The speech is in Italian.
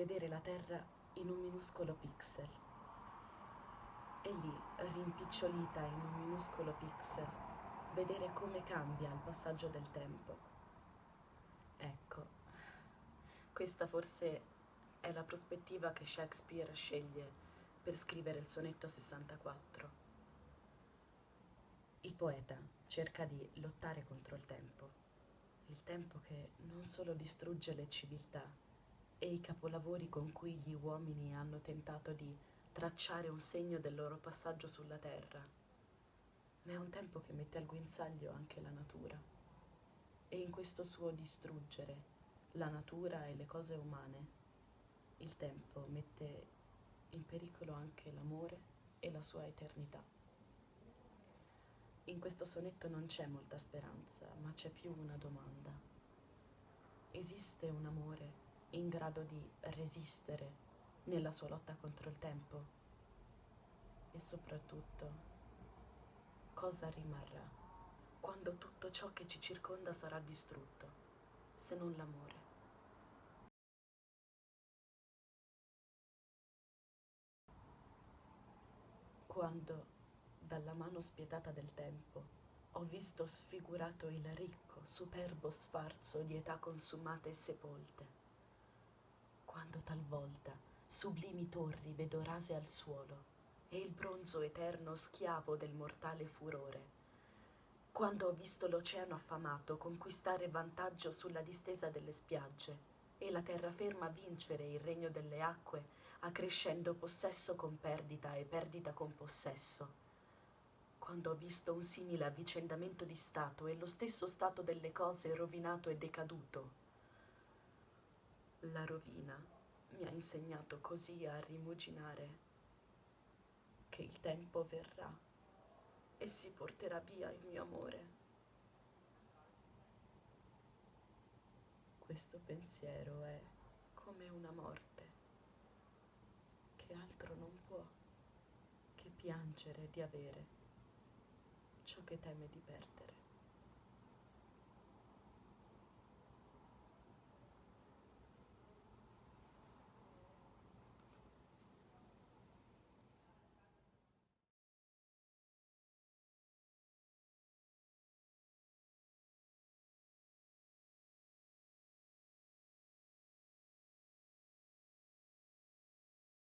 vedere la Terra in un minuscolo pixel. E lì, rimpicciolita in un minuscolo pixel, vedere come cambia al passaggio del tempo. Ecco, questa forse è la prospettiva che Shakespeare sceglie per scrivere il sonetto 64. Il poeta cerca di lottare contro il tempo che non solo distrugge le civiltà e i capolavori con cui gli uomini hanno tentato di tracciare un segno del loro passaggio sulla terra, ma è un tempo che mette al guinzaglio anche la natura. E in questo suo distruggere la natura e le cose umane, il tempo mette in pericolo anche l'amore e la sua eternità. In questo sonetto non c'è molta speranza, ma c'è più una domanda. Esiste un amore in grado di resistere nella sua lotta contro il tempo? E soprattutto, cosa rimarrà quando tutto ciò che ci circonda sarà distrutto, se non l'amore? Quando, dalla mano spietata del tempo, ho visto sfigurato il ricco, superbo sfarzo di età consumate e sepolte, quando talvolta sublimi torri vedo rase al suolo e il bronzo eterno schiavo del mortale furore, quando ho visto l'oceano affamato conquistare vantaggio sulla distesa delle spiagge e la terraferma vincere il regno delle acque, accrescendo possesso con perdita e perdita con possesso, quando ho visto un simile avvicendamento di stato e lo stesso stato delle cose rovinato e decaduto. La rovina mi ha insegnato così a rimuginare che il tempo verrà e si porterà via il mio amore. Questo pensiero è come una morte che altro non può che piangere di avere ciò che teme di perdere.